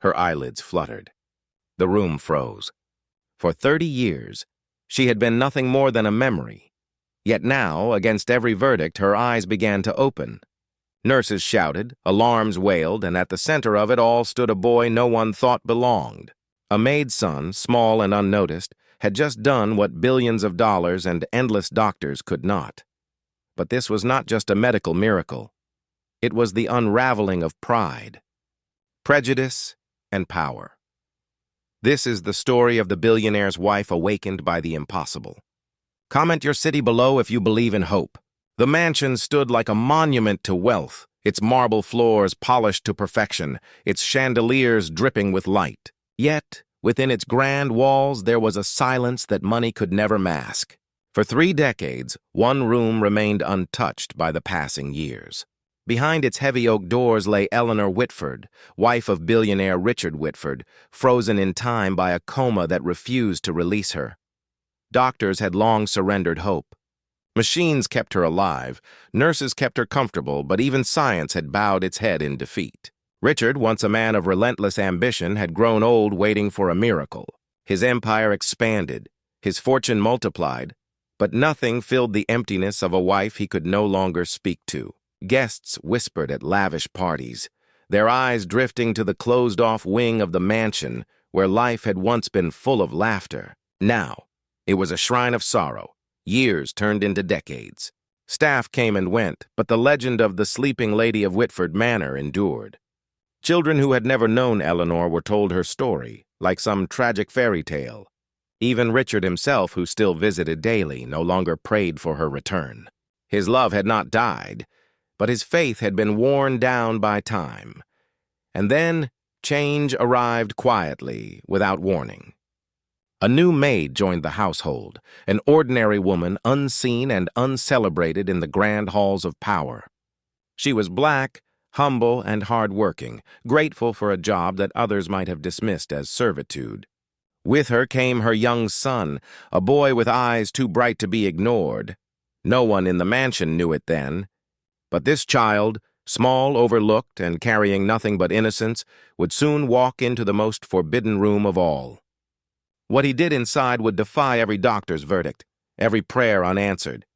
Her eyelids fluttered. The room froze. For 30 years, she had been nothing more than a memory. Yet now, against every verdict, her eyes began to open. Nurses shouted, alarms wailed, and at the center of it all stood a boy no one thought belonged. A maid's son, small and unnoticed, had just done what billions of dollars and endless doctors could not. But this was not just a medical miracle. It was the unraveling of pride, prejudice, and power. This is the story of the billionaire's wife awakened by the impossible. Comment your city below if you believe in hope. The mansion stood like a monument to wealth, its marble floors polished to perfection, its chandeliers dripping with light. Yet, within its grand walls there was a silence that money could never mask. For 3 decades, one room remained untouched by the passing years. Behind its heavy oak doors lay Eleanor Whitford, wife of billionaire Richard Whitford, frozen in time by a coma that refused to release her. Doctors had long surrendered hope. Machines kept her alive, nurses kept her comfortable, but even science had bowed its head in defeat. Richard, once a man of relentless ambition, had grown old waiting for a miracle. His empire expanded, his fortune multiplied, but nothing filled the emptiness of a wife he could no longer speak to. Guests whispered at lavish parties, their eyes drifting to the closed-off wing of the mansion where life had once been full of laughter. Now, it was a shrine of sorrow, years turned into decades. Staff came and went, but the legend of the sleeping lady of Whitford Manor endured. Children who had never known Eleanor were told her story, like some tragic fairy tale. Even Richard himself, who still visited daily, no longer prayed for her return. His love had not died, but his faith had been worn down by time. And then, change arrived quietly, without warning. A new maid joined the household, an ordinary woman unseen and uncelebrated in the grand halls of power. She was black, humble, and hard-working, grateful for a job that others might have dismissed as servitude. With her came her young son, a boy with eyes too bright to be ignored. No one in the mansion knew it then. But this child, small, overlooked, and carrying nothing but innocence, would soon walk into the most forbidden room of all. What he did inside would defy every doctor's verdict, every prayer unanswered,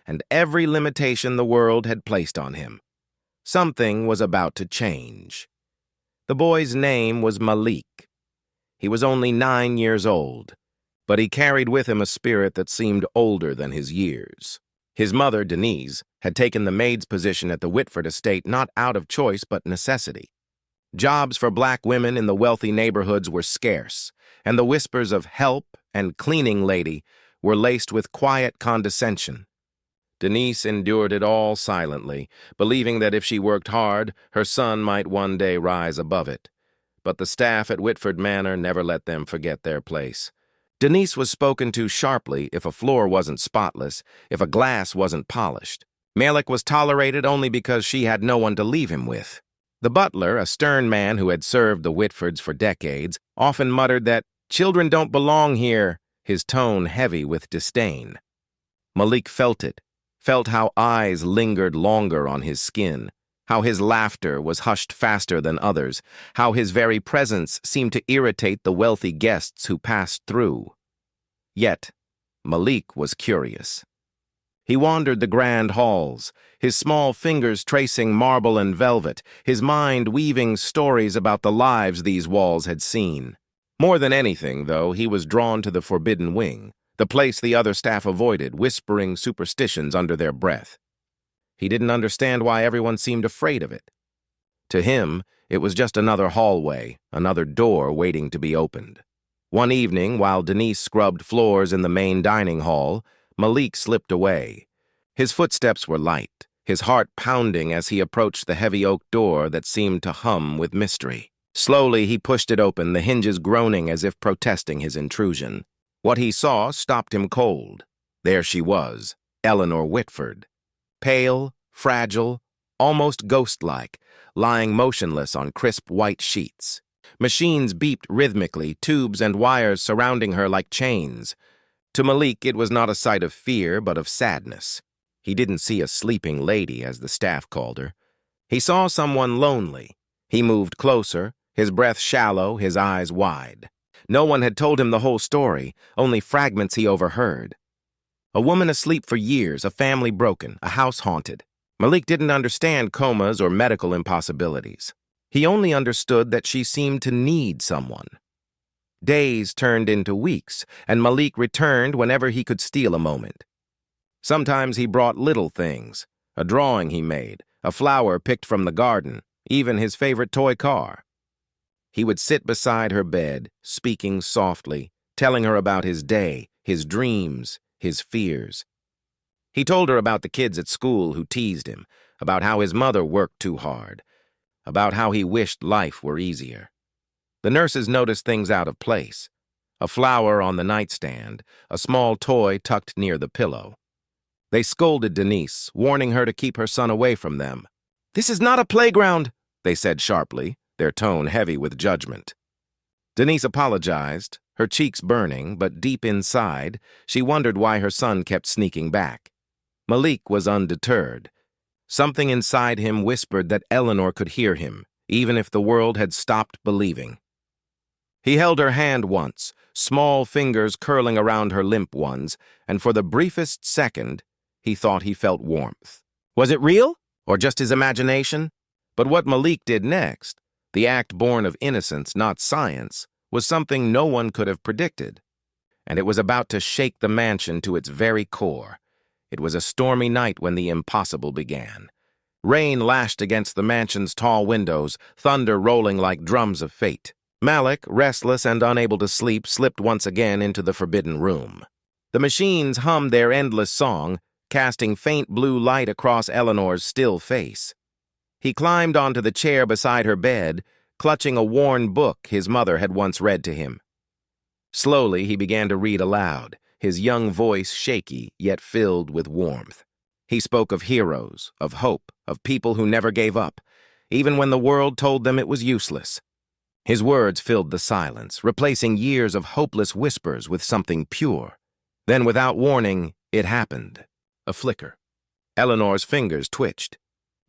and every limitation the world had placed on him. Something was about to change. The boy's name was Malik. He was only 9 years old, but he carried with him a spirit that seemed older than his years. His mother, Denise, had taken the maid's position at the Whitford estate not out of choice but necessity. Jobs for black women in the wealthy neighborhoods were scarce, and the whispers of help and cleaning lady were laced with quiet condescension. Denise endured it all silently, believing that if she worked hard, her son might one day rise above it. But the staff at Whitford Manor never let them forget their place. Denise was spoken to sharply if a floor wasn't spotless, if a glass wasn't polished. Malik was tolerated only because she had no one to leave him with. The butler, a stern man who had served the Whitfords for decades, often muttered that children don't belong here, his tone heavy with disdain. Malik felt it, felt how eyes lingered longer on his skin, how his laughter was hushed faster than others, how his very presence seemed to irritate the wealthy guests who passed through. Yet, Malik was curious. He wandered the grand halls, his small fingers tracing marble and velvet, his mind weaving stories about the lives these walls had seen. More than anything, though, he was drawn to the forbidden wing, the place the other staff avoided, whispering superstitions under their breath. He didn't understand why everyone seemed afraid of it. To him, it was just another hallway, another door waiting to be opened. One evening, while Denise scrubbed floors in the main dining hall, Malik slipped away. His footsteps were light, his heart pounding as he approached the heavy oak door that seemed to hum with mystery. Slowly, he pushed it open, the hinges groaning as if protesting his intrusion. What he saw stopped him cold. There she was, Eleanor Whitford. Pale, fragile, almost ghost-like, lying motionless on crisp white sheets. Machines beeped rhythmically, tubes and wires surrounding her like chains. To Malik, it was not a sight of fear, but of sadness. He didn't see a sleeping lady, as the staff called her. He saw someone lonely. He moved closer, his breath shallow, his eyes wide. No one had told him the whole story, only fragments he overheard. A woman asleep for years, a family broken, a house haunted. Malik didn't understand comas or medical impossibilities. He only understood that she seemed to need someone. Days turned into weeks, and Malik returned whenever he could steal a moment. Sometimes he brought little things, a drawing he made, a flower picked from the garden, even his favorite toy car. He would sit beside her bed, speaking softly, telling her about his day, his dreams, his fears. He told her about the kids at school who teased him, about how his mother worked too hard, about how he wished life were easier. The nurses noticed things out of place. A flower on the nightstand, a small toy tucked near the pillow. They scolded Denise, warning her to keep her son away from them. "This is not a playground," they said sharply, their tone heavy with judgment. Denise apologized, her cheeks burning, but deep inside, she wondered why her son kept sneaking back. Malik was undeterred. Something inside him whispered that Eleanor could hear him, even if the world had stopped believing. He held her hand once, small fingers curling around her limp ones, and for the briefest second, he thought he felt warmth. Was it real, or just his imagination? But what Malik did next, the act born of innocence, not science, was something no one could have predicted. And it was about to shake the mansion to its very core. It was a stormy night when the impossible began. Rain lashed against the mansion's tall windows, thunder rolling like drums of fate. Malik, restless and unable to sleep, slipped once again into the forbidden room. The machines hummed their endless song, casting faint blue light across Eleanor's still face. He climbed onto the chair beside her bed, clutching a worn book his mother had once read to him. Slowly, he began to read aloud, his young voice shaky, yet filled with warmth. He spoke of heroes, of hope, of people who never gave up, even when the world told them it was useless. His words filled the silence, replacing years of hopeless whispers with something pure. Then, without warning, it happened. A flicker. Eleanor's fingers twitched.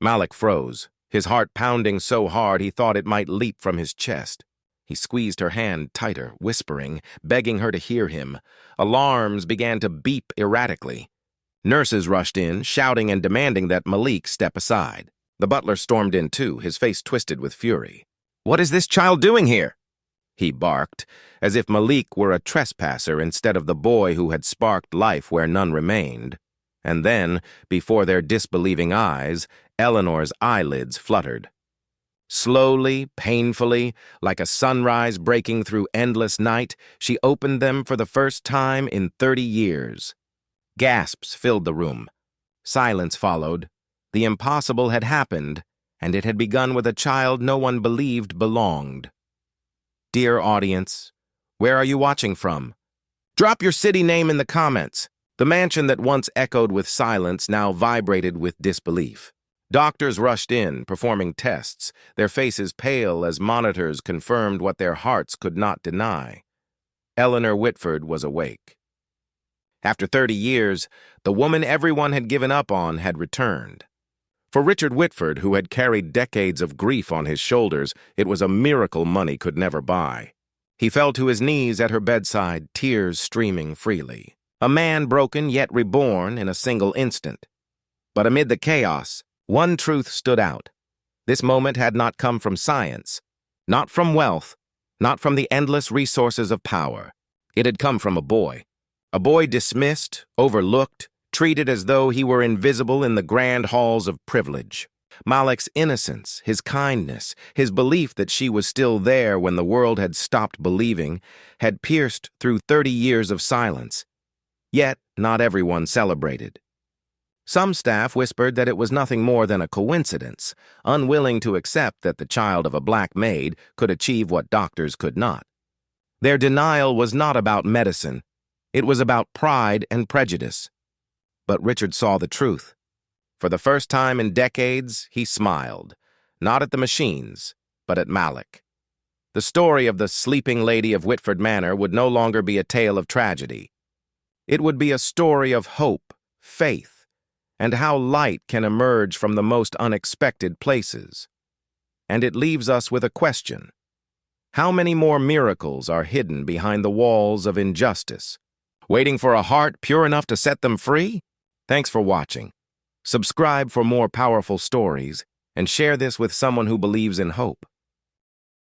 Malik froze, his heart pounding so hard he thought it might leap from his chest. He squeezed her hand tighter, whispering, begging her to hear him. Alarms began to beep erratically. Nurses rushed in, shouting and demanding that Malik step aside. The butler stormed in too, his face twisted with fury. "What is this child doing here?" he barked, as if Malik were a trespasser instead of the boy who had sparked life where none remained. And then, before their disbelieving eyes, Eleanor's eyelids fluttered. Slowly, painfully, like a sunrise breaking through endless night, she opened them for the first time in 30 years. Gasps filled the room. Silence followed. The impossible had happened, and it had begun with a child no one believed belonged. Dear audience, where are you watching from? Drop your city name in the comments. The mansion that once echoed with silence now vibrated with disbelief. Doctors rushed in, performing tests, their faces pale as monitors confirmed what their hearts could not deny. Eleanor Whitford was awake. After 30 years, the woman everyone had given up on had returned. For Richard Whitford, who had carried decades of grief on his shoulders, it was a miracle money could never buy. He fell to his knees at her bedside, tears streaming freely. A man broken yet reborn in a single instant. But amid the chaos, one truth stood out. This moment had not come from science, not from wealth, not from the endless resources of power. It had come from a boy dismissed, overlooked, treated as though he were invisible in the grand halls of privilege. Malik's innocence, his kindness, his belief that she was still there when the world had stopped believing, had pierced through 30 years of silence. Yet, not everyone celebrated. Some staff whispered that it was nothing more than a coincidence, unwilling to accept that the child of a black maid could achieve what doctors could not. Their denial was not about medicine. It was about pride and prejudice. But Richard saw the truth. For the first time in decades, he smiled, not at the machines, but at Malik. The story of the sleeping lady of Whitford Manor would no longer be a tale of tragedy. It would be a story of hope, faith, and how light can emerge from the most unexpected places. And it leaves us with a question. How many more miracles are hidden behind the walls of injustice, waiting for a heart pure enough to set them free? Thanks for watching. Subscribe for more powerful stories and share this with someone who believes in hope.